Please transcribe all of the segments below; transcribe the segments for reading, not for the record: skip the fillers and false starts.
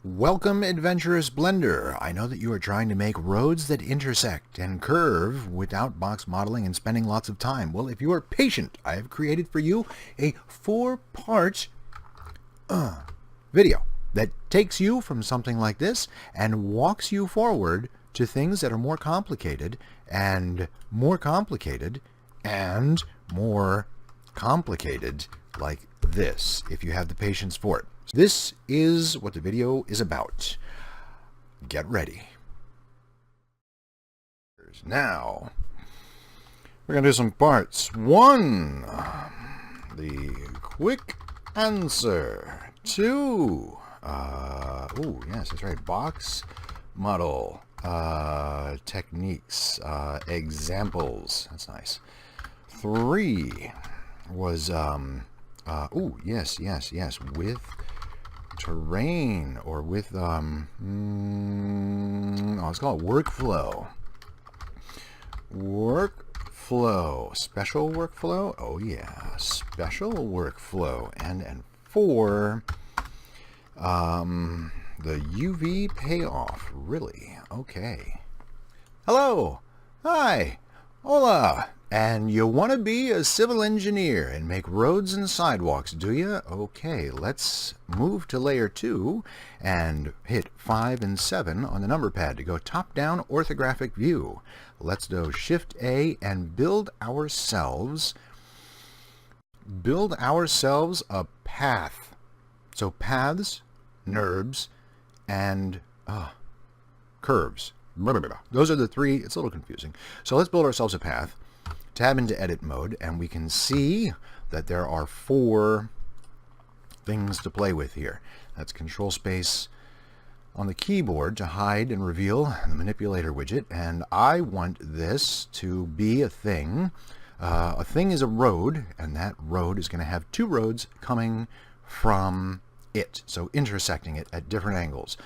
Welcome, adventurous blender. I know that you are trying to make roads that intersect and curve without box modeling and spending lots of time. Well, if you are patient, I have created for you a 4-part video that takes you from something like this and walks you forward to things that are more complicated and more complicated and more complicated, like this, if you have the patience for it. This is what the video is about. Get ready. Now, we're going to do some parts. 1, the quick answer. 2, oh, yes, that's right, box model techniques, examples. That's nice. 3 was, oh, yes, with terrain, or with oh, let's call it workflow. Special workflow. Oh yeah, special workflow. And 4, the UV payoff. Really? Okay. Hello. Hi. Hola. And you want to be a civil engineer and make roads and sidewalks, do you? Okay, let's move to layer 2 and hit 5 and 7 on the number pad to go top-down orthographic view. Let's do Shift A and build ourselves a path. So paths, NURBS, and curves. Those are the 3. It's a little confusing. So let's build ourselves a path. Tab into edit mode, and we can see that there are 4 things to play with here. That's control space on the keyboard to hide and reveal the manipulator widget, and I want this to be a thing. A thing is a road, and that road is going to have 2 roads coming from it, so intersecting it at different angles.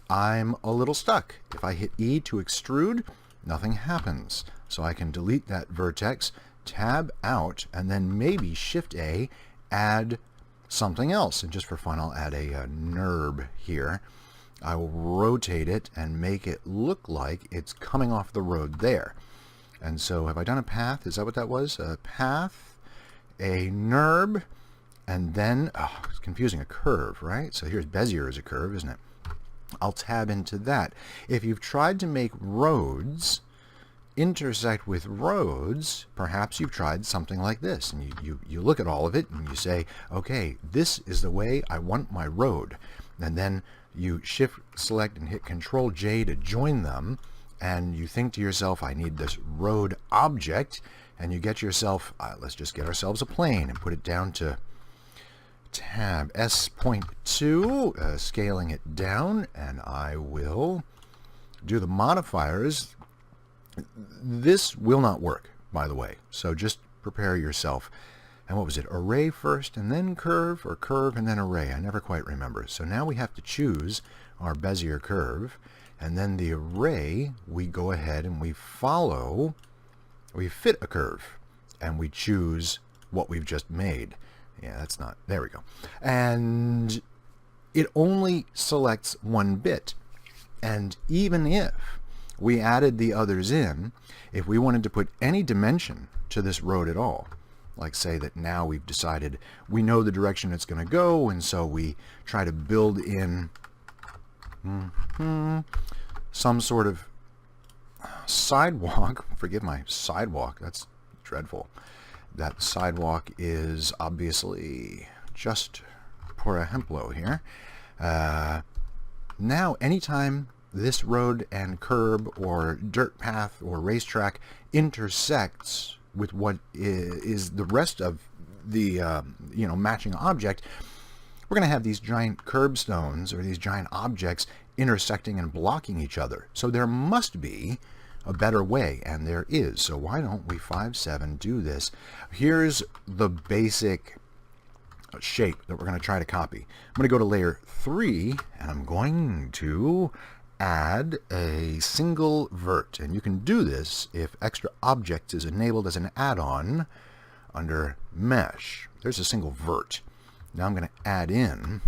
I'm a little stuck. If I hit E to extrude, nothing happens. So I can delete that vertex, tab out, and then maybe Shift A, add something else. And just for fun, I'll add a NURB here. I will rotate it and make it look like it's coming off the road there. And so have I done a path? Is that what that was? A path, a NURB, and then, oh, it's confusing, a curve, right? So here's Bezier as a curve, isn't it? I'll tab into that. If you've tried to make roads intersect with roads, perhaps you've tried something like this, and you look at all of it and you say, okay, this is the way I want my road, and then you shift select and hit Control J to join them, and you think to yourself, I need this road object, and you get yourself, let's just get ourselves a plane and put it down to tab S.2, scaling it down, and I will do the modifiers. This will not work, by the way, so just prepare yourself. And what was it, array first and then curve, or curve and then array? I never quite remember. So now we have to choose our Bezier curve, and then the array, we go ahead and we fit a curve, and we choose what we've just made. Yeah, that's not, there we go. And it only selects 1 bit. And even if we added the others in, if we wanted to put any dimension to this road at all, like say that now we've decided we know the direction it's going to go, and so we try to build in some sort of sidewalk. Forgive my sidewalk, that's dreadful. That sidewalk is obviously just por ejemplo here. Now anytime this road and curb or dirt path or racetrack intersects with what is the rest of the matching object, we're going to have these giant curbstones or these giant objects intersecting and blocking each other. So there must be a better way, and there is. So why don't we 5-7 do this? Here's the basic shape that we're going to try to copy. I'm going to go to layer 3, and I'm going to add a single vert, and you can do this if extra objects is enabled as an add-on under mesh. There's a single vert. Now I'm going to add in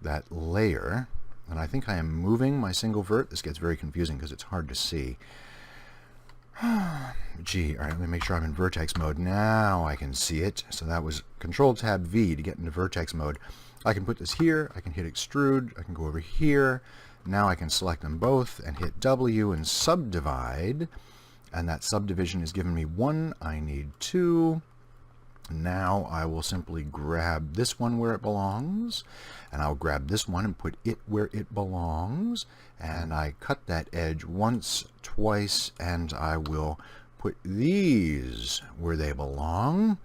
that layer and I think I am moving my single vert. This gets very confusing because it's hard to see. Gee, all right, let me make sure I'm in vertex mode. Now I can see it. So that was Control-Tab-V to get into vertex mode. I can put this here, I can hit extrude, I can go over here. Now I can select them both and hit W and subdivide. And that subdivision is giving me 1, I need 2. Now I will simply grab this one where it belongs, and I'll grab this one and put it where it belongs, and I cut that edge once, twice, and I will put these where they belong.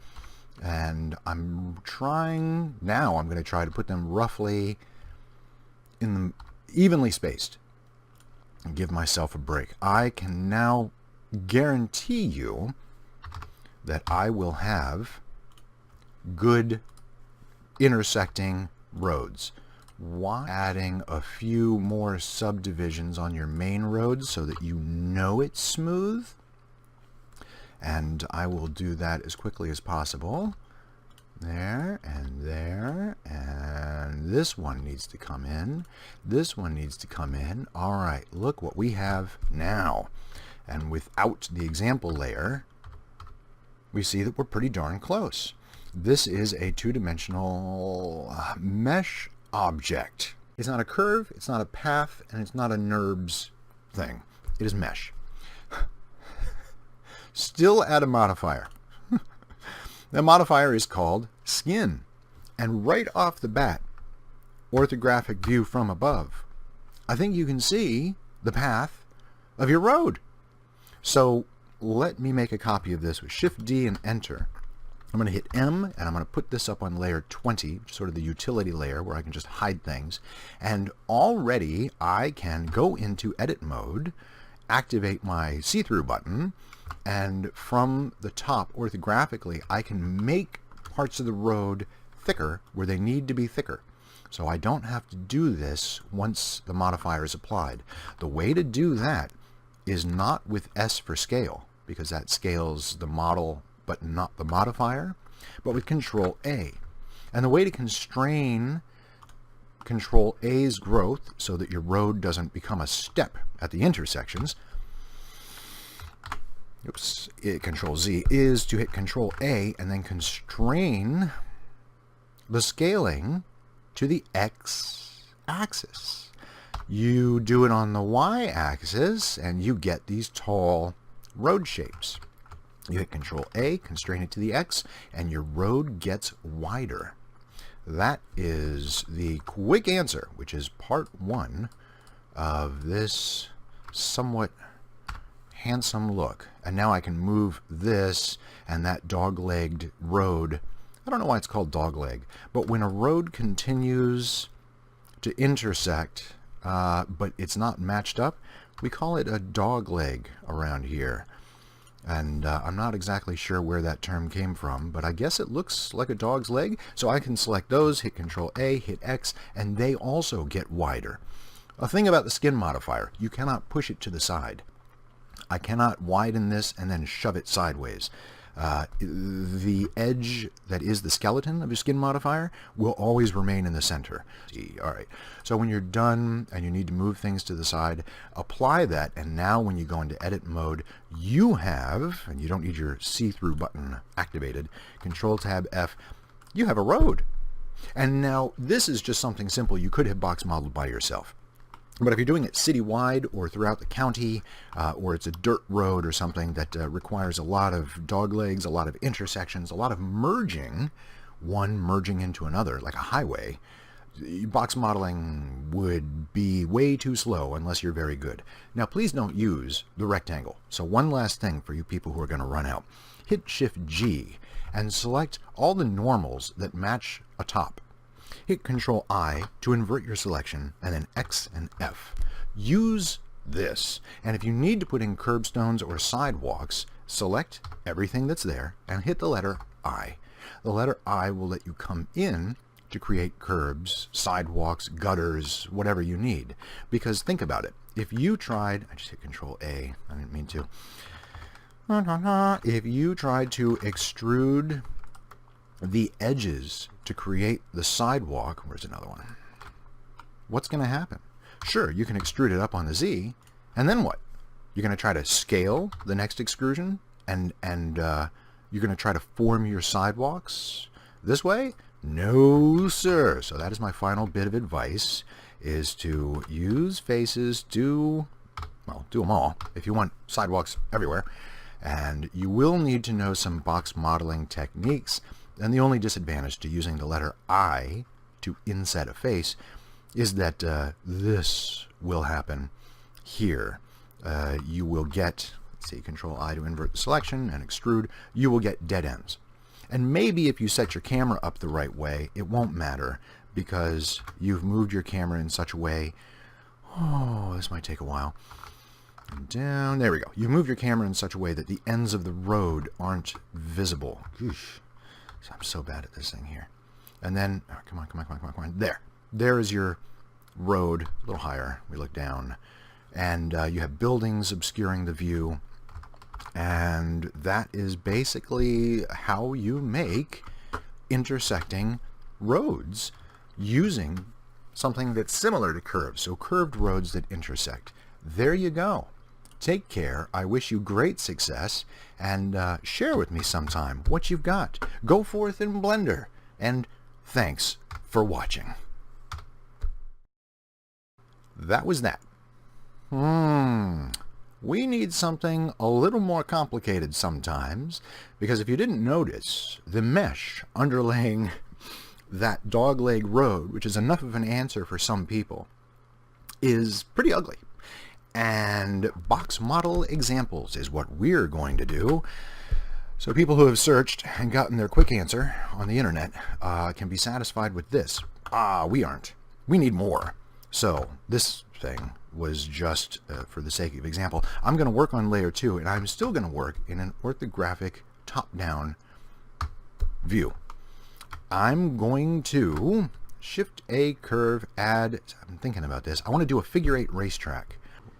And I'm going to try to put them roughly in the evenly spaced and give myself a break. I can now guarantee you that I will have good intersecting roads. Why adding a few more subdivisions on your main road so that you know it's smooth? And I will do that as quickly as possible. There, and this one needs to come in. This one needs to come in. All right, look what we have now. And without the example layer, we see that we're pretty darn close. This is a two-dimensional mesh object. It's not a curve, it's not a path, and it's not a NURBS thing. It is mesh. Still add a modifier. The modifier is called skin. And right off the bat, orthographic view from above, I think you can see the path of your road. So let me make a copy of this with Shift-D and Enter. I'm going to hit M, and I'm going to put this up on layer 20, sort of the utility layer where I can just hide things. And already I can go into edit mode, activate my see-through button, and from the top orthographically I can make parts of the road thicker where they need to be thicker. So I don't have to do this once the modifier is applied. The way to do that is not with S for scale, because that scales the model but not the modifier, but with Control A. And the way to constrain Control A's growth so that your road doesn't become a step at the intersections, Control Z, is to hit Control A and then constrain the scaling to the X-axis. You do it on the Y-axis and you get these tall road shapes. You hit Control A, constrain it to the X, and your road gets wider. That is the quick answer, which is part 1 of this somewhat handsome look. And now I can move this and that dog-legged road. I don't know why it's called dog-leg, but when a road continues to intersect, but it's not matched up, we call it a dog leg around here. And I'm not exactly sure where that term came from, but I guess it looks like a dog's leg. So I can select those, hit Control A, hit X, and they also get wider. A thing about the skin modifier, you cannot push it to the side. I cannot widen this and then shove it sideways. The edge that is the skeleton of your skin modifier will always remain in the center. All right, so when you're done and you need to move things to the side, apply that, and now when you go into edit mode, you have, and you don't need your see-through button activated, Control-Tab-F, you have a road. And now this is just something simple you could have box modeled by yourself. But if you're doing it citywide or throughout the county, or it's a dirt road or something that requires a lot of dog legs, a lot of intersections, a lot of merging, one merging into another, like a highway, box modeling would be way too slow unless you're very good. Now, please don't use the rectangle. So one last thing for you people who are going to run out. Hit Shift-G and select all the normals that match a top. Hit Control I to invert your selection, and then X and F. Use this, and if you need to put in curbstones or sidewalks, select everything that's there and hit the letter I. The letter I will let you come in to create curbs, sidewalks, gutters, whatever you need. Because think about it. If you tried, I just hit Control A, I didn't mean to. If you tried to extrude the edges to create the sidewalk, where's another one? What's going to happen? Sure, you can extrude it up on the Z, and then what? You're going to try to scale the next extrusion, and you're going to try to form your sidewalks this way? No, sir. So that is my final bit of advice, is to use faces, do them all if you want sidewalks everywhere. And you will need to know some box modeling techniques. And the only disadvantage to using the letter I to inset a face is that this will happen here. You will get, let's see, Control I to invert the selection and extrude. You will get dead ends. And maybe if you set your camera up the right way, it won't matter because you've moved your camera in such a way. Oh, this might take a while. Down, there we go. You've moved your camera in such a way that the ends of the road aren't visible. Oof. I'm so bad at this thing here. And then, oh, come on. There is your road, a little higher. We look down. And you have buildings obscuring the view. And that is basically how you make intersecting roads using something that's similar to curves. So curved roads that intersect. There you go. Take care. I wish you great success. And share with me sometime what you've got. Go forth in Blender. And thanks for watching. That was that. We need something a little more complicated sometimes, because if you didn't notice, the mesh underlaying that dogleg road, which is enough of an answer for some people, is pretty ugly. And box model examples is what we're going to do. So people who have searched and gotten their quick answer on the internet can be satisfied with this. We aren't. We need more. So this thing was just for the sake of example. I'm going to work on layer 2, and I'm still going to work in an orthographic top-down view. I'm going to shift A, curve, add. I'm thinking about this. I want to do a figure 8 racetrack.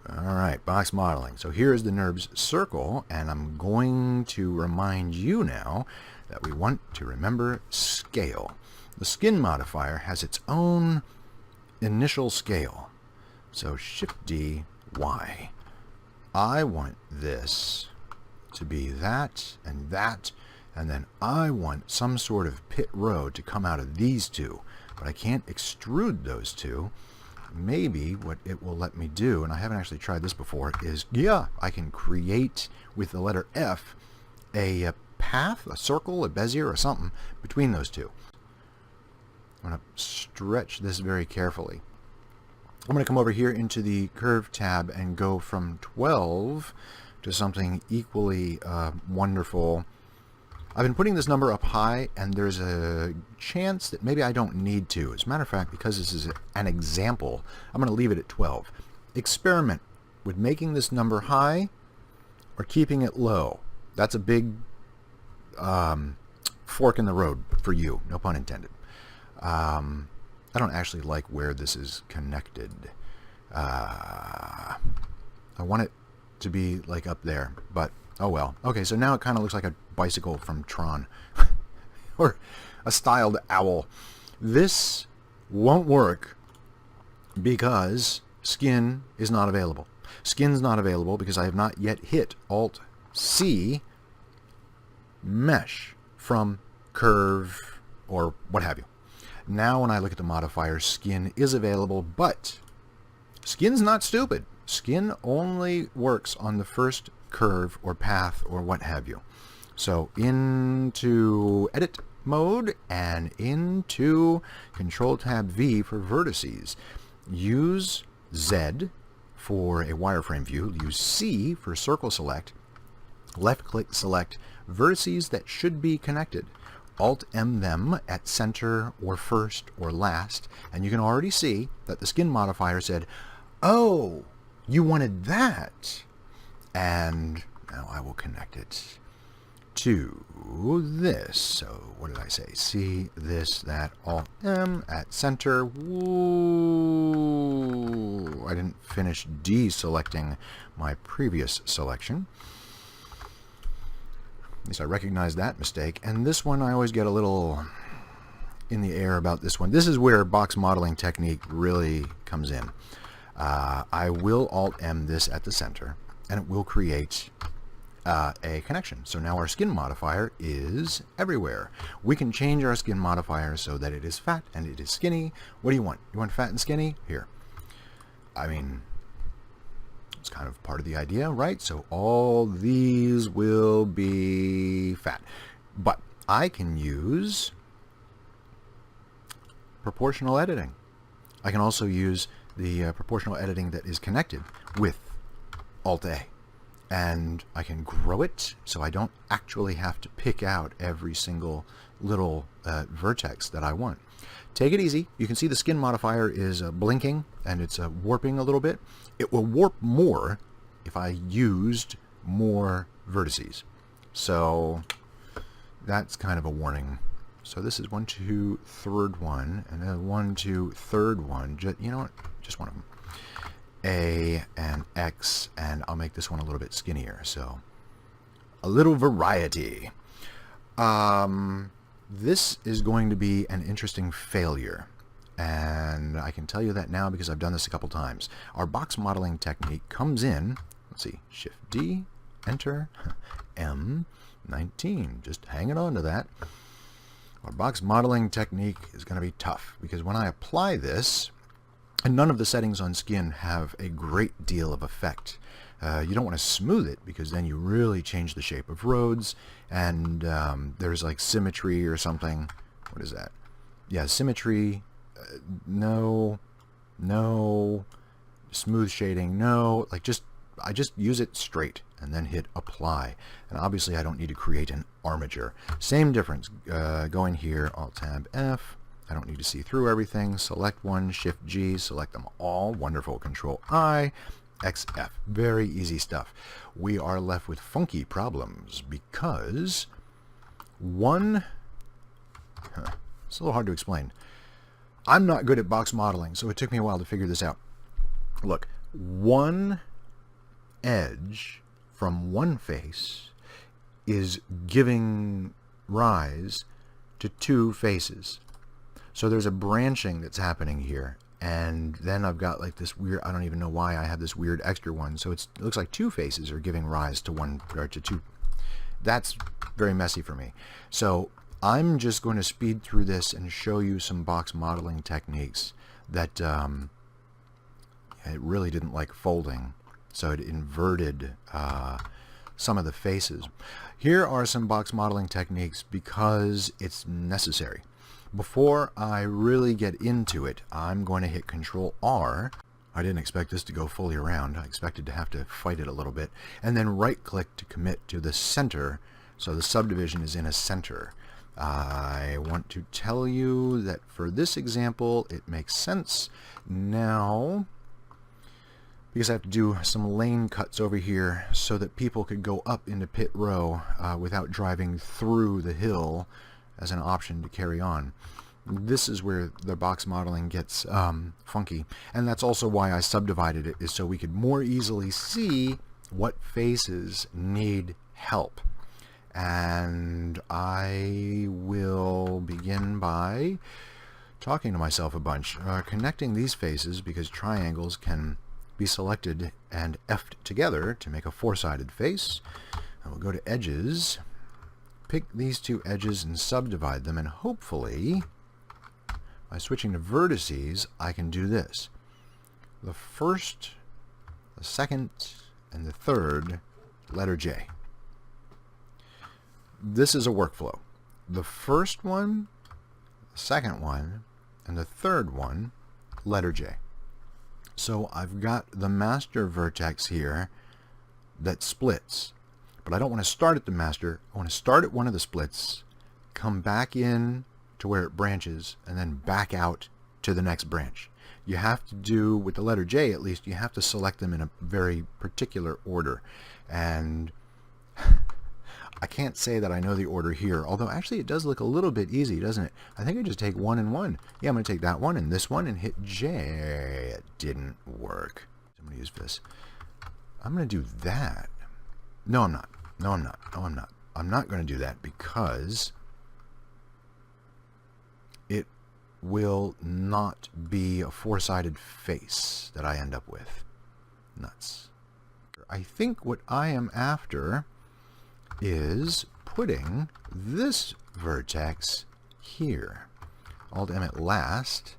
All right, box modeling. So here's the NURBS circle, and I'm going to remind you now that we want to remember scale. The skin modifier has its own initial scale. So Shift D, Y. I want this to be that, and then I want some sort of pit road to come out of these two, but I can't extrude those two. Maybe what it will let me do, and I haven't actually tried this before, is, yeah, I can create with the letter F a path, a circle, a bezier, or something between those two. I'm going to stretch this very carefully. I'm going to come over here into the curve tab and go from 12 to something equally wonderful. I've been putting this number up high, and there's a chance that maybe I don't need to. As a matter of fact, because this is an example, I'm going to leave it at 12. Experiment with making this number high or keeping it low. That's a big fork in the road for you, no pun intended. I don't actually like where this is connected. I want it to be like up there, but oh well. Okay, so now it kind of looks like a bicycle from Tron or a styled owl. This won't work because skin is not available. Skin's not available because I have not yet hit Alt-C mesh from curve or what have you. Now when I look at the modifier, skin is available, but skin's not stupid. Skin only works on the first curve or path or what have you. So into edit mode and into Control Tab V for vertices. Use Z for a wireframe view. Use C for circle select. Left click select vertices that should be connected. Alt-M them at center or first or last, and you can already see that the skin modifier said, oh, you wanted that. And now I will connect it to this. So what did I say? C, this, that, Alt-M at center. Woo! I didn't finish deselecting my previous selection. At least I recognize that mistake. And this one, I always get a little in the air about this one. This is where box modeling technique really comes in. I will Alt-M this at the center, and it will create a connection. So now our skin modifier is everywhere. We can change our skin modifier so that it is fat and it is skinny. What do you want? You want fat and skinny? Here. I mean, it's kind of part of the idea, right? So all these will be fat. But I can use proportional editing. I can also use the proportional editing that is connected with Alt-A. And I can grow it, so I don't actually have to pick out every single little vertex that I want. Take it easy. You can see the skin modifier is blinking, and it's warping a little bit. It will warp more if I used more vertices. So that's kind of a warning. So this is 1, 2, third one, and then 1, 2, third one. You know what? Just one of them. A and X, and I'll make this one a little bit skinnier, so a little variety. This is going to be an interesting failure, and I can tell you that now because I've done this a couple times. Our box modeling technique comes in, let's see, Shift D, Enter, M19, just hanging on to that. Our box modeling technique is going to be tough because when I apply this, and none of the settings on skin have a great deal of effect. You don't want to smooth it because then you really change the shape of roads, and there's like symmetry or something. What is that? Yeah, symmetry. No. Smooth shading. No. Like I just use it straight and then hit apply. And obviously I don't need to create an armature. Same difference. Going here, Alt-Tab F. I don't need to see through everything. Select one, Shift G, select them all. Wonderful. Control I, XF. Very easy stuff. We are left with funky problems because one, it's a little hard to explain. I'm not good at box modeling, so it took me a while to figure this out. Look, one edge from one face is giving rise to two faces. So there's a branching that's happening here, and then I've got like this weird, I don't even know why I have this weird extra one, so it looks like two faces are giving rise to one, or to two. That's very messy for me. So I'm just going to speed through this and show you some box modeling techniques that it really didn't like folding, so it inverted some of the faces. Here are some box modeling techniques because it's necessary. Before I really get into it, I'm going to hit Control R. I didn't expect this to go fully around. I expected to have to fight it a little bit. And then right-click to commit to the center, so the subdivision is in a center. I want to tell you that for this example, it makes sense. Now, because I have to do some lane cuts over here so that people could go up into pit row without driving through the hill as an option to carry on. This is where the box modeling gets funky, and that's also why I subdivided it, is so we could more easily see what faces need help. And I will begin by talking to myself a bunch, connecting these faces because triangles can be selected and F'd together to make a four-sided face. I will go to edges, pick these two edges and subdivide them, and hopefully by switching to vertices I can do this. The first, the second, and the third, letter J. This is a workflow. The first one, the second one, and the third one, letter J. So I've got the master vertex here that splits. But I don't want to start at the master. I want to start at one of the splits, come back in to where it branches, and then back out to the next branch. You have to do, with the letter J at least, you have to select them in a very particular order. And I can't say that I know the order here, although actually it does look a little bit easy, doesn't it? I think I just take one and one. Yeah, I'm going to take that one and this one and hit J. It didn't work. I'm going to use this. I'm going to do that. No, I'm not. No, I'm not. No, I'm not. I'm not going to do that because it will not be a four-sided face that I end up with. Nuts. I think what I am after is putting this vertex here. Alt-M at last.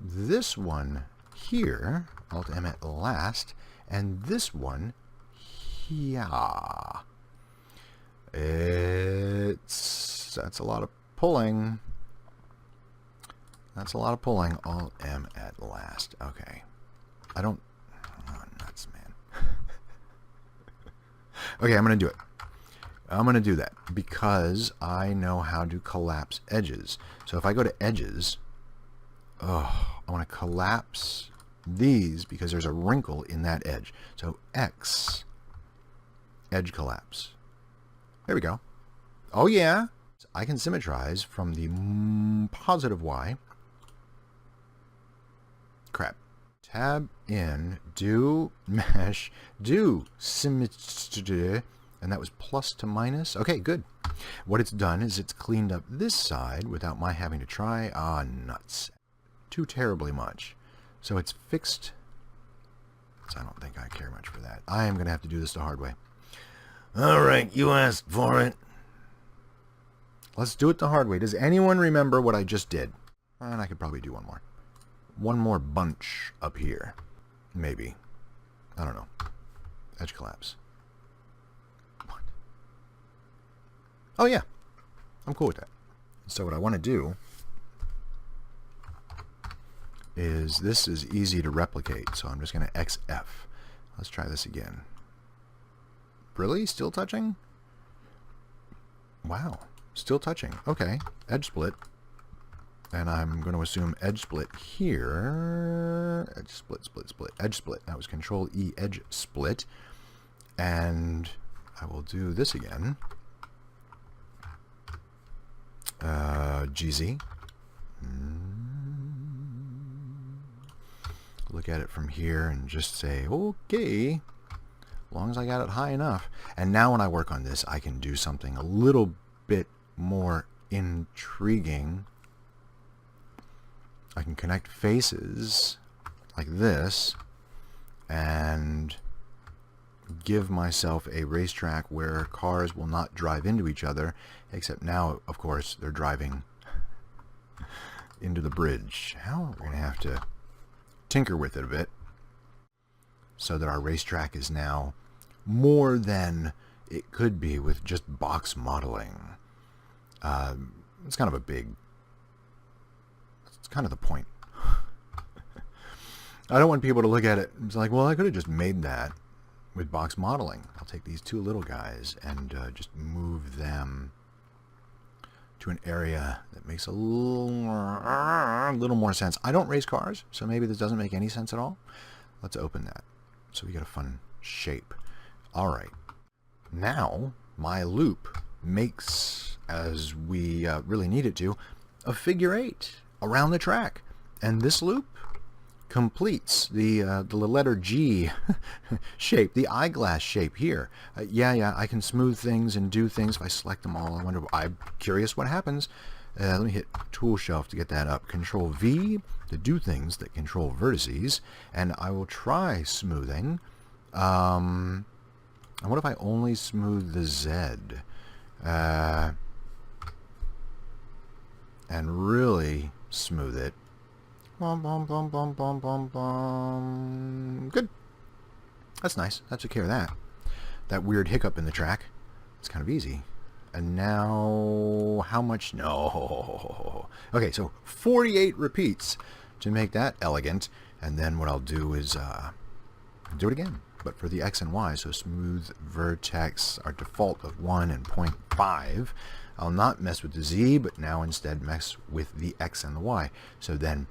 This one here. Alt-M at last. And this one here. That's a lot of pulling. That's a lot of pulling. Alt-M at last. Okay. I don't... Oh, nuts, man. Okay, I'm going to do it. I'm going to do that because I know how to collapse edges. So if I go to edges, I want to collapse these because there's a wrinkle in that edge. So X, edge collapse. There we go. Oh yeah, I can symmetrize from the positive Y. Crap. Tab in, do mesh, do symmetry, and that was plus to minus. Okay, good. What it's done is it's cleaned up this side without my having to try. Ah, nuts. Too terribly much. So it's fixed. So I don't think I care much for that. I am going to have to do this the hard way. All right, you asked for it. Let's do it the hard way. Does anyone remember what I just did? And I could probably do one more. One more bunch up here. Maybe. I don't know. Edge collapse. What? Oh yeah. I'm cool with that. So what I want to do is, this is easy to replicate, so I'm just going to XF. Let's try this again. Really? Still touching? Wow. Still touching. Okay. Edge split. And I'm going to assume edge split here. Edge split, split, split. Edge split. That was Control E, edge split. And I will do this again. GZ. Look at it from here and just say, okay, as long as I got it high enough. And now when I work on this, I can do something a little bit more intriguing. I can connect faces like this and give myself a racetrack where cars will not drive into each other, except now, of course, they're driving into the bridge. How we're going to have to tinker with it a bit so that our racetrack is now more than it could be with just box modeling. It's kind of a big... It's kind of the point. I don't want people to look at it and it's like, well, I could have just made that with box modeling. I'll take these two little guys and just move them to an area that makes a little more sense. I don't race cars, so maybe this doesn't make any sense at all. Let's open that so we get a fun shape. All right. Now my loop makes, as we really need it to, a figure 8 around the track. And this loop completes the letter G shape, the eyeglass shape here. Yeah, I can smooth things and do things if I select them all. I'm curious what happens. Let me hit Tool Shelf to get that up. Control V to do things that control vertices, and I will try smoothing. And what if I only smooth the Z? And really smooth it. Bum, bum, bum, bum, bum, bum, bum. Good. That's nice. That took care of that. That weird hiccup in the track. It's kind of easy. And now, how much? No. Okay, so 48 repeats to make that elegant. And then what I'll do is do it again, but for the X and Y. So smooth vertex, our default of 1 and 0.5. I'll not mess with the Z, but now instead mess with the X and the Y. So then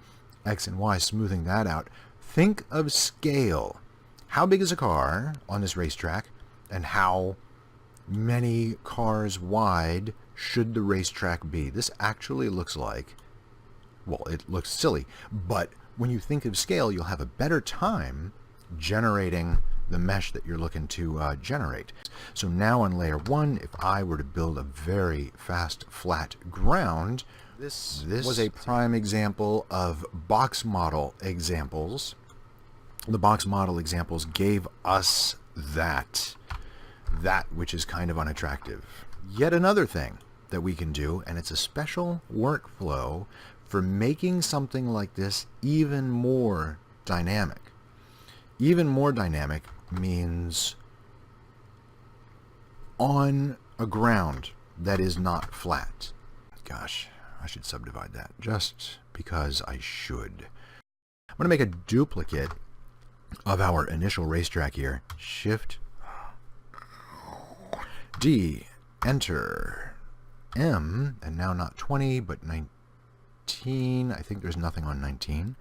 X and Y, smoothing that out. Think of scale. How big is a car on this racetrack, and how many cars wide should the racetrack be? This actually looks like, well, it looks silly, but when you think of scale, you'll have a better time generating the mesh that you're looking to generate. So now on layer 1, if I were to build a very fast, flat ground, This was a prime example of box model examples. The box model examples gave us that which is kind of unattractive. Yet another thing that we can do, and it's a special workflow for making something like this even more dynamic. Even more dynamic means on a ground that is not flat. Gosh, I should subdivide that just because I should. I'm going to make a duplicate of our initial racetrack here. Shift D, enter M, and now not 20 but 19. I think there's nothing on 19.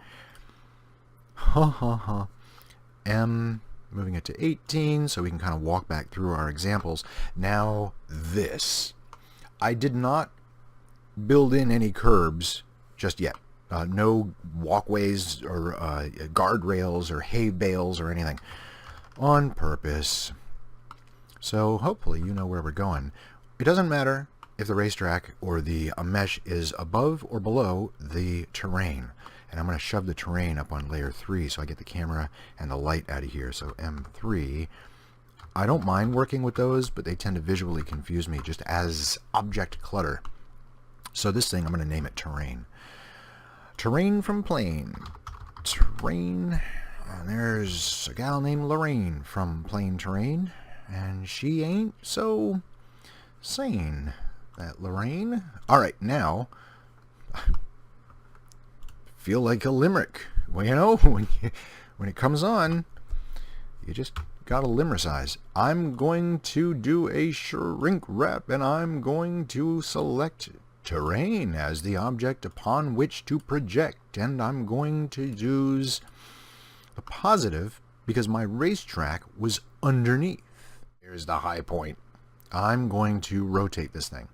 M, moving it to 18 so we can kind of walk back through our examples. Now this. I did not build in any curbs just yet. No walkways or guardrails or hay bales or anything on purpose. So hopefully you know where we're going. It doesn't matter if the racetrack or the mesh is above or below the terrain. And I'm going to shove the terrain up on layer 3 so I get the camera and the light out of here. So M3. I don't mind working with those, but they tend to visually confuse me just as object clutter. So this thing, I'm going to name it terrain. Terrain from plane. Terrain. And there's a gal named Lorraine from Plane Terrain. And she ain't so sane, that Lorraine. Alright, now, feel like a limerick. Well, you know, when it comes on, you just got to limericize. I'm going to do a shrink wrap, and I'm going to select terrain as the object upon which to project, and I'm going to use a positive because my racetrack was underneath. Here's the high point. I'm going to rotate this thing.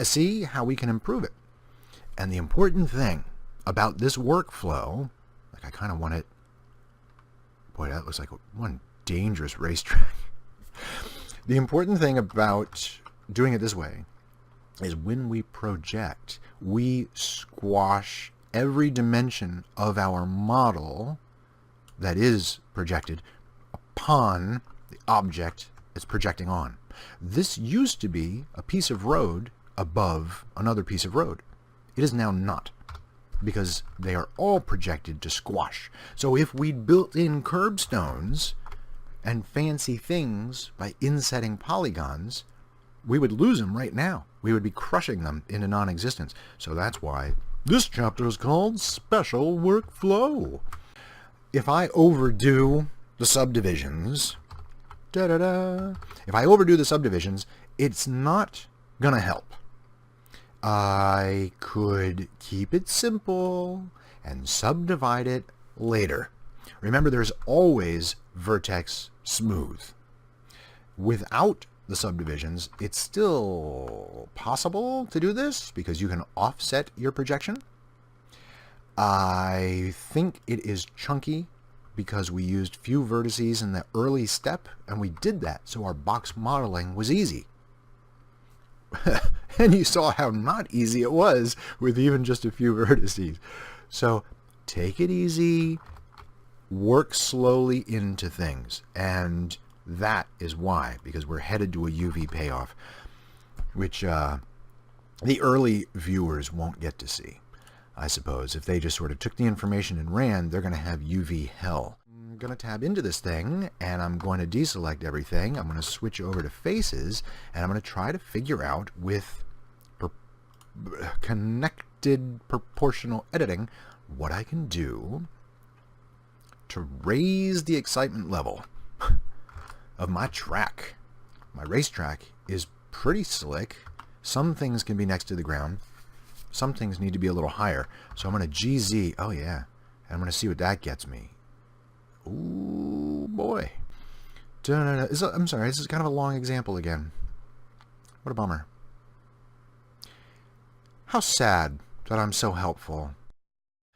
See how we can improve it. And the important thing about this workflow, like I kind of want it, boy, that looks like one dangerous racetrack. The important thing about doing it this way is when we project, we squash every dimension of our model that is projected upon the object it's projecting on. This used to be a piece of road above another piece of road. It is now not, because they are all projected to squash. So if we'd built in curbstones and fancy things by insetting polygons, we would lose them right now. We would be crushing them into non-existence. So that's why this chapter is called Special Workflow. If I overdo the subdivisions, if I overdo the subdivisions, it's not gonna help. I could keep it simple and subdivide it later. Remember, there's always vertex smooth. Without the subdivisions, it's still possible to do this because you can offset your projection. I think it is chunky because we used few vertices in the early step, and we did that so our box modeling was easy. And you saw how not easy it was with even just a few vertices. So take it easy, work slowly into things, and that is why, because we're headed to a UV payoff, which the early viewers won't get to see. I suppose if they just sort of took the information and ran, they're going to have UV hell. I'm going to tab into this thing, and I'm going to deselect everything. I'm going to switch over to faces, and I'm going to try to figure out with connected proportional editing what I can do to raise the excitement level of my track. My racetrack is pretty slick. Some things can be next to the ground. Some things need to be a little higher. So I'm going to GZ. Oh, yeah. And I'm going to see what that gets me. Ooh, boy. I'm sorry. This is kind of a long example again. What a bummer. How sad that I'm so helpful.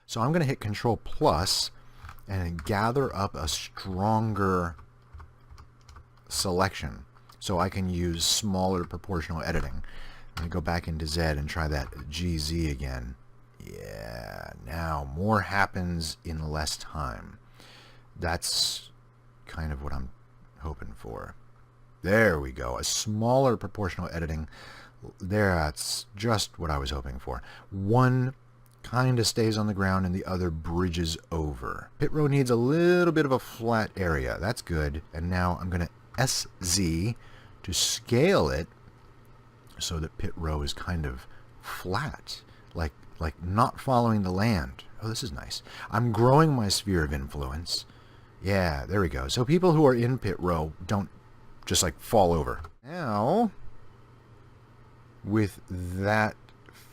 So I'm going to hit Control Plus and gather up a stronger selection so I can use smaller proportional editing. Let me go back into Z and try that GZ again. Yeah, now more happens in less time. That's kind of what I'm hoping for. There we go. A smaller proportional editing. There, that's just what I was hoping for. One kind of stays on the ground and the other bridges over. Pit row needs a little bit of a flat area. That's good. And now I'm going to SZ to scale it so that pit row is kind of flat, like not following the land. Oh, this is nice. I'm growing my sphere of influence. Yeah, there we go. So people who are in pit row don't just like fall over. Now, with that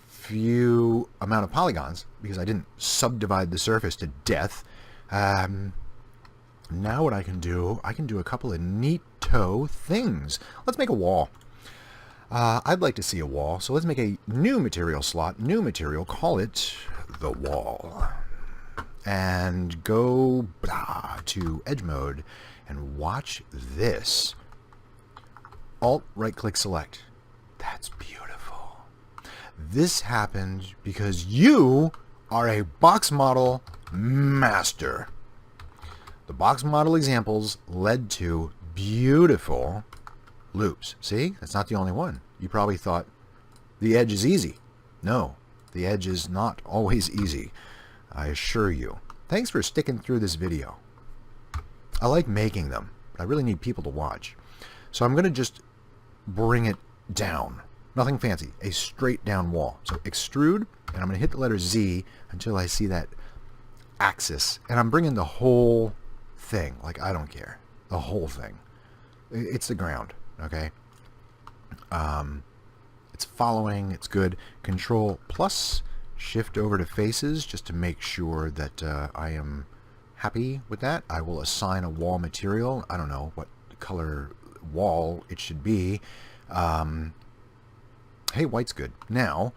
few amount of polygons, because I didn't subdivide the surface to death, now what I can do a couple of neato things. Let's make a wall. I'd like to see a wall, so let's make a new material slot, new material, call it the wall. And go to edge mode and watch this. Alt right click select. That's beautiful. This happened because you are a box model master. The box model examples led to beautiful loops. See, that's not the only one. You probably thought the edge is easy. No, the edge is not always easy, I assure you. Thanks for sticking through this video. I like making them, but I really need people to watch. So I'm going to just bring it down. Nothing fancy. A straight down wall. So extrude, and I'm going to hit the letter Z until I see that axis. And I'm bringing the whole thing. Like, I don't care. The whole thing. It's the ground. Okay? It's following. It's good. Control plus shift over to faces just to make sure that I am happy with that. I will assign a wall material. I don't know what color wall it should be. Hey, white's good. Now,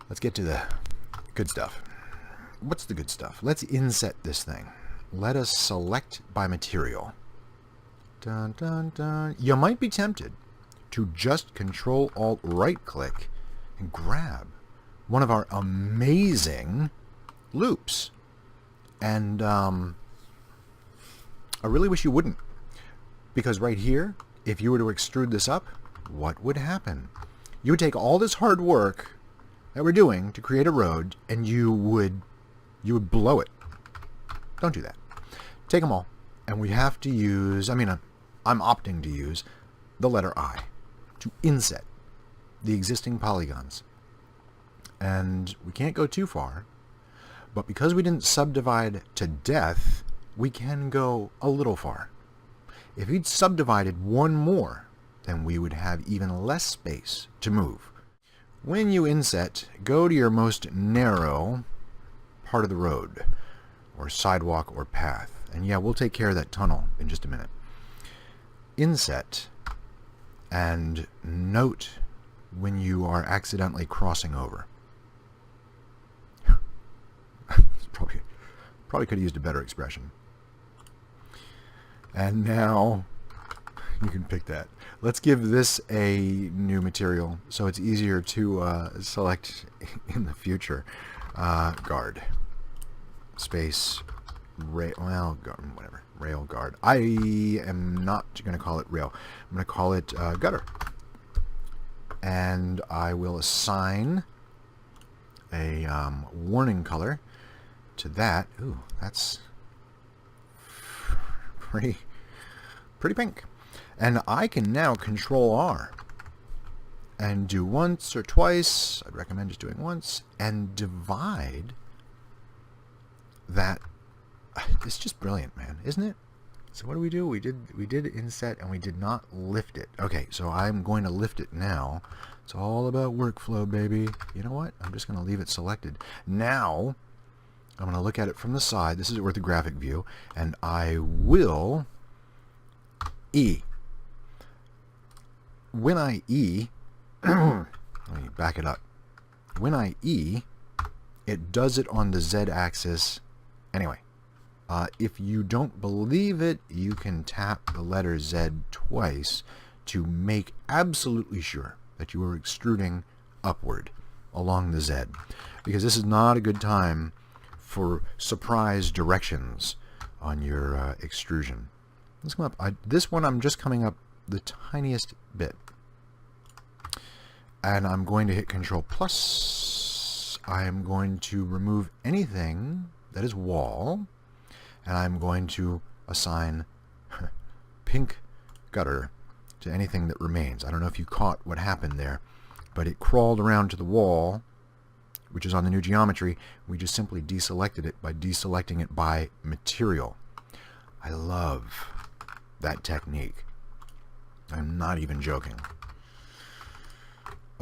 let's get to the good stuff. What's the good stuff? Let's inset this thing. Let us select by material. Dun, dun, dun. You might be tempted to just Control Alt right click and grab one of our amazing loops. And I really wish you wouldn't. Because right here, if you were to extrude this up, what would happen? You would take all this hard work that we're doing to create a road, and you would blow it. Don't do that. Take them all, and we have to use, I'm opting to use the letter I to inset the existing polygons. And we can't go too far, but because we didn't subdivide to death, we can go a little far. If we'd subdivided one more, then we would have even less space to move. When you inset, go to your most narrow part of the road, or sidewalk or path. And yeah, we'll take care of that tunnel in just a minute. Inset, and note when you are accidentally crossing over. Probably could have used a better expression. And now you can pick that. Let's give this a new material so it's easier to select in the future. Guard. Space. Whatever. Rail guard. I am not going to call it rail. I'm going to call it gutter. And I will assign a warning color to that. Ooh, that's pretty pink. And I can now Control R and do once or twice. I'd recommend just doing once and divide that. It's just brilliant, man, isn't it? So what do? We did inset and we did not lift it. Okay, so I'm going to lift it now. It's all about workflow, baby. You know what? I'm just going to leave it selected. Now, I'm going to look at it from the side. This is orthographic view, and I will E. When I E, let me back it up. When I E, it does it on the Z axis. Anyway, if you don't believe it, you can tap the letter Z twice to make absolutely sure that you are extruding upward along the Z, because this is not a good time for surprise directions on your extrusion. Let's come up. This one I'm just coming up the tiniest bit. And I'm going to hit Control plus. I am going to remove anything that is wall. And I'm going to assign pink gutter to anything that remains. I don't know if you caught what happened there, but it crawled around to the wall, which is on the new geometry. We just simply deselected it by deselecting it by material. I love that technique. I'm not even joking.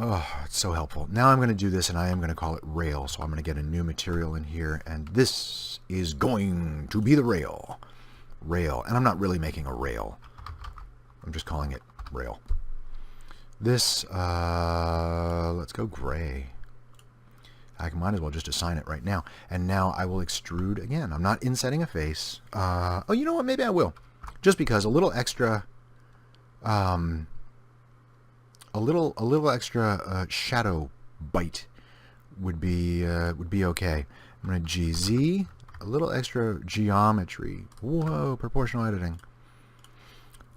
Oh, it's so helpful. Now I'm going to do this, and I am going to call it rail. So I'm going to get a new material in here, and this is going to be the rail. Rail. And I'm not really making a rail. I'm just calling it rail. This, let's go gray. I might as well just assign it right now. And now I will extrude again. I'm not insetting a face. Oh, you know what? Maybe I will. Just because a little extra... a little extra shadow bite would be okay. I'm going to GZ, a little extra geometry. Whoa, proportional editing.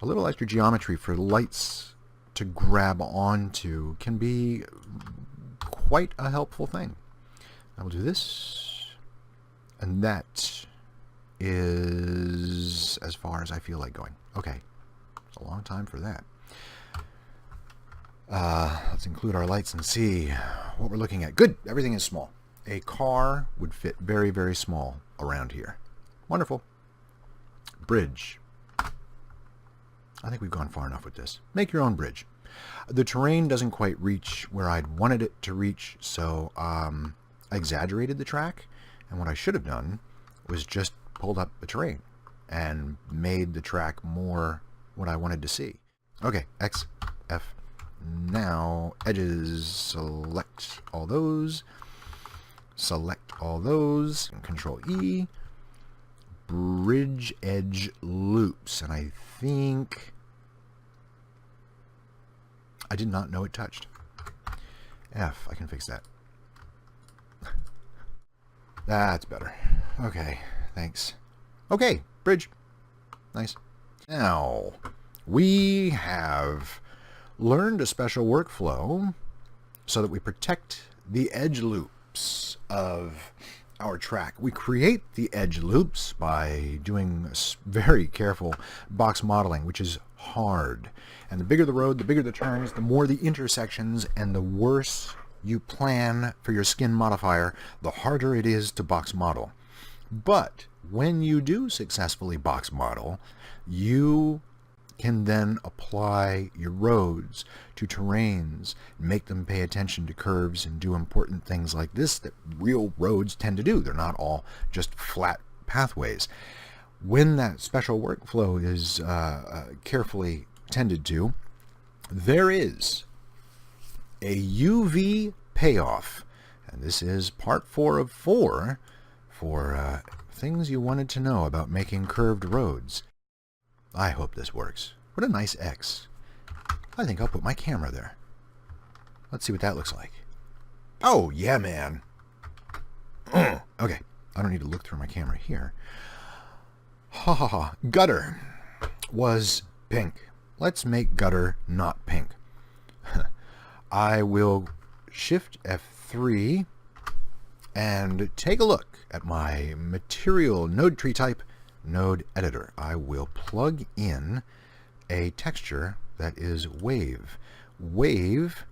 A little extra geometry for lights to grab onto can be quite a helpful thing. I will do this, and that is as far as I feel like going. Okay, it's a long time for that. Let's include our lights and see what we're looking at. Good, everything is small. A car would fit very, very small around here. Wonderful. Bridge. I think we've gone far enough with this. Make your own bridge. The terrain doesn't quite reach where I'd wanted it to reach, so I exaggerated the track, and what I should have done was just pulled up the terrain and made the track more what I wanted to see. Okay, X, F. Now, edges, select all those, Control E, bridge edge loops, and I think I did not know it touched. F, I can fix that. That's better. Okay, thanks. Okay, bridge. Nice. Now, we have learned a special workflow so that we protect the edge loops of our track. We create the edge loops by doing very careful box modeling, which is hard. And the bigger the road, the bigger the turns, the more the intersections, and the worse you plan for your skin modifier, the harder it is to box model. But when you do successfully box model, you can then apply your roads to terrains, make them pay attention to curves, and do important things like this that real roads tend to do. They're not all just flat pathways. When that special workflow is carefully tended to, there is a UV payoff. And this is part 4 of 4 for things you wanted to know about making curved roads. I hope this works. What a nice X. I think I'll put my camera there. Let's see what that looks like. Oh, yeah, man. Okay, I don't need to look through my camera here. Ha ha ha. Gutter was pink. Let's make gutter not pink. I will Shift F3 and take a look at my material node tree type node editor. I will plug in a texture that is wave. Wave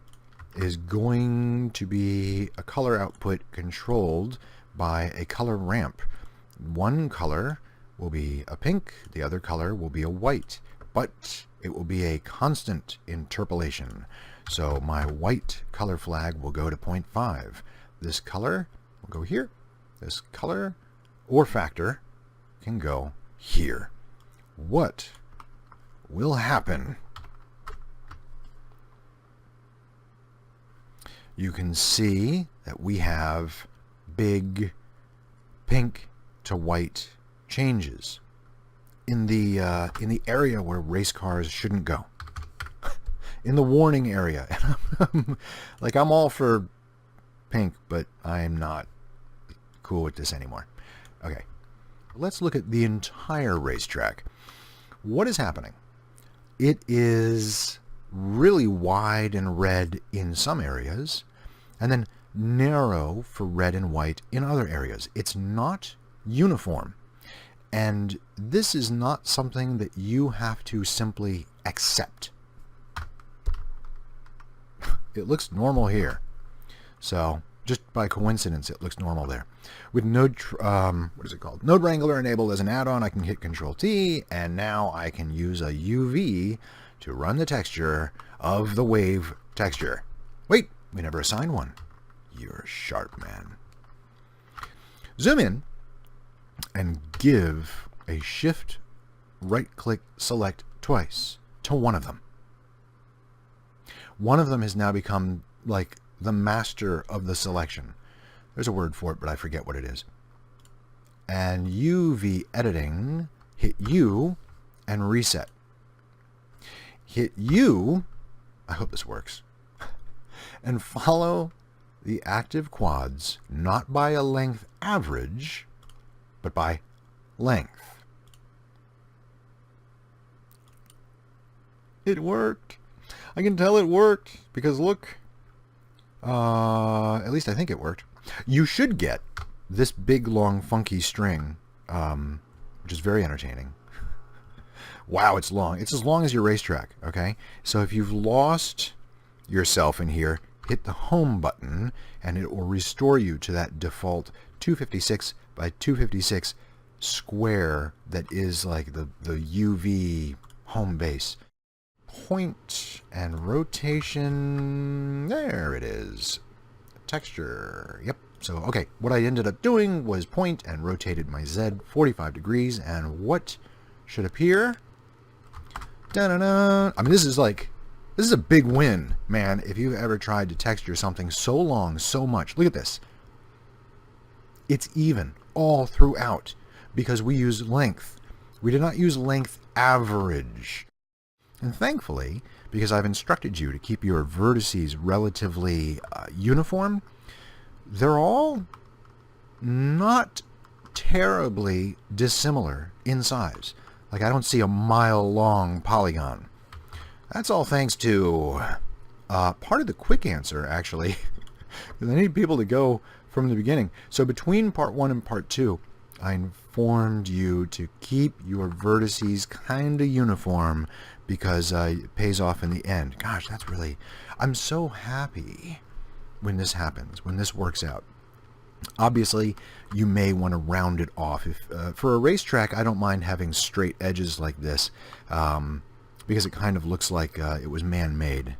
is going to be a color output controlled by a color ramp. One color will be a pink, the other color will be a white, but it will be a constant interpolation. So my white color flag will go to 0.5. This color will go here. This color or factor can go here. What will happen? You can see that we have big pink to white changes in the area where race cars shouldn't go. in the warning area. Like, I'm all for pink, but I'm not cool with this anymore. Okay, let's look at the entire racetrack. What is happening? It is really wide and red in some areas, and then narrow for red and white in other areas. It's not uniform. And this is not something that you have to simply accept. It looks normal here. So just by coincidence, it looks normal there. With Node, what is it called? Node Wrangler enabled as an add-on, I can hit Control T, and now I can use a UV to run the texture of the wave texture. Wait, we never assigned one. You're a sharp man. Zoom in and give a shift right-click select twice to one of them. One of them has now become like the master of the selection. There's a word for it, but I forget what it is. And UV editing, hit U and reset. Hit U, I hope this works, and follow the active quads, not by a length average, but by length. It worked. I can tell it worked because look, at least I think it worked. You should get this big, long, funky string, which is very entertaining. Wow, it's long. It's as long as your racetrack, okay? So if you've lost yourself in here, hit the home button and it will restore you to that default 256 by 256 square that is like the UV home base. Point and rotation, there it is. Texture, yep. So, okay, what I ended up doing was point and rotated my Z 45 degrees, and what should appear? Da-da-da. I mean, this is a big win, man, if you've ever tried to texture something so long, so much. Look at this. It's even all throughout because we use length. We did not use length average. And thankfully, because I've instructed you to keep your vertices relatively uniform, they're all not terribly dissimilar in size. Like, I don't see a mile-long polygon. That's all thanks to part of the quick answer, actually. Because I need people to go from the beginning. So between part 1 and part 2, I informed you to keep your vertices kind of uniform because it pays off in the end. Gosh, that's really... I'm so happy when this happens, when this works out. Obviously, you may want to round it off. If for a racetrack, I don't mind having straight edges like this because it kind of looks like it was man-made.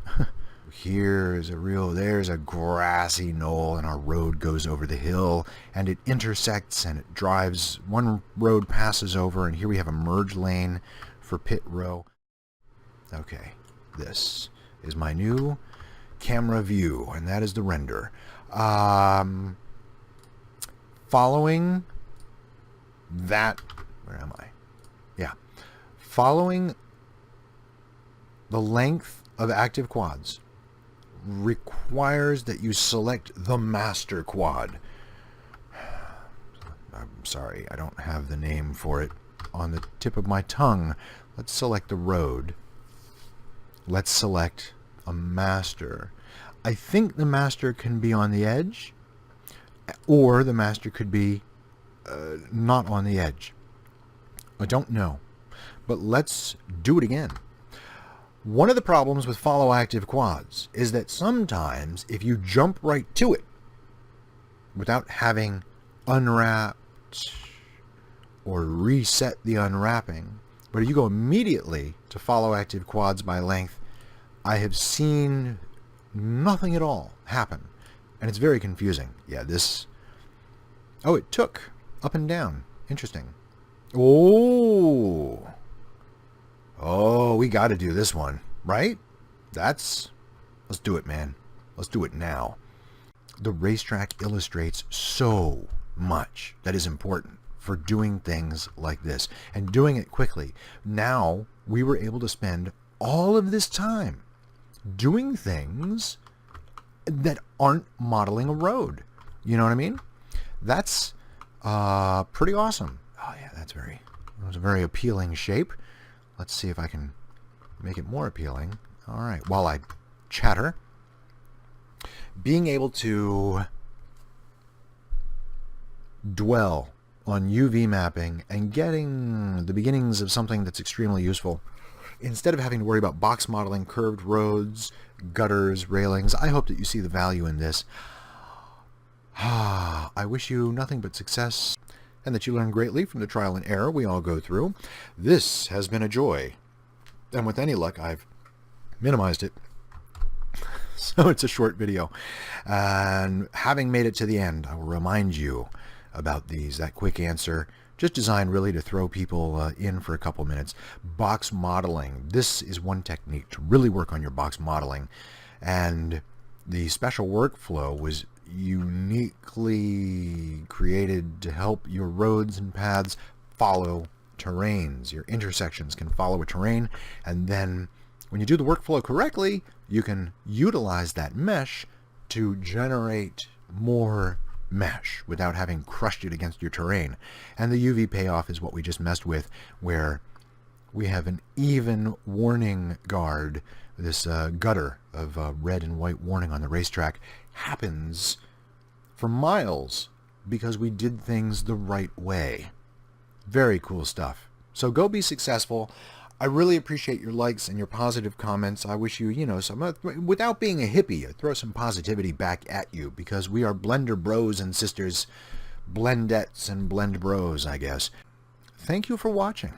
There's a grassy knoll, and our road goes over the hill, and it intersects, and it drives. One road passes over, and here we have a merge lane for pit row. Okay, this is my new camera view, and that is the render. Following that, where am I? Yeah. Following the length of active quads requires that you select the master quad. I'm sorry, I don't have the name for it on the tip of my tongue. Let's select the road. Let's select a master. I think the master can be on the edge, or the master could be not on the edge. I don't know. But let's do it again. One of the problems with follow active quads is that sometimes if you jump right to it without having unwrapped or reset the unwrapping, but if you go immediately to follow active quads by length, I have seen nothing at all happen. And it's very confusing. Yeah, this... Oh, it took up and down. Interesting. Oh, we got to do this one, right? Let's do it, man. Let's do it now. The racetrack illustrates so much that is important for doing things like this and doing it quickly. Now, we were able to spend all of this time doing things that aren't modeling a road. You know what I mean? That's pretty awesome. Oh yeah, that was a very appealing shape. Let's see if I can make it more appealing. All right, while I chatter, being able to dwell on UV mapping and getting the beginnings of something that's extremely useful. Instead of having to worry about box modeling, curved roads, gutters, railings, I hope that you see the value in this. I wish you nothing but success and that you learn greatly from the trial and error we all go through. This has been a joy. And with any luck, I've minimized it. So it's a short video. And having made it to the end, I will remind you about that quick answer, just designed really to throw people in for a couple minutes. Box modeling. This is one technique to really work on your box modeling. And the special workflow was uniquely created to help your roads and paths follow terrains. Your intersections can follow a terrain, and then when you do the workflow correctly, you can utilize that mesh to generate more mesh without having crushed it against your terrain. And the UV payoff is what we just messed with, where we have an even warning guard. This gutter of red and white warning on the racetrack happens for miles because we did things the right way. Very cool stuff. So go be successful. I really appreciate your likes and your positive comments. I wish you, some, without being a hippie, I throw some positivity back at you, because we are blender bros and sisters, blendettes and blend bros, I guess. Thank you for watching.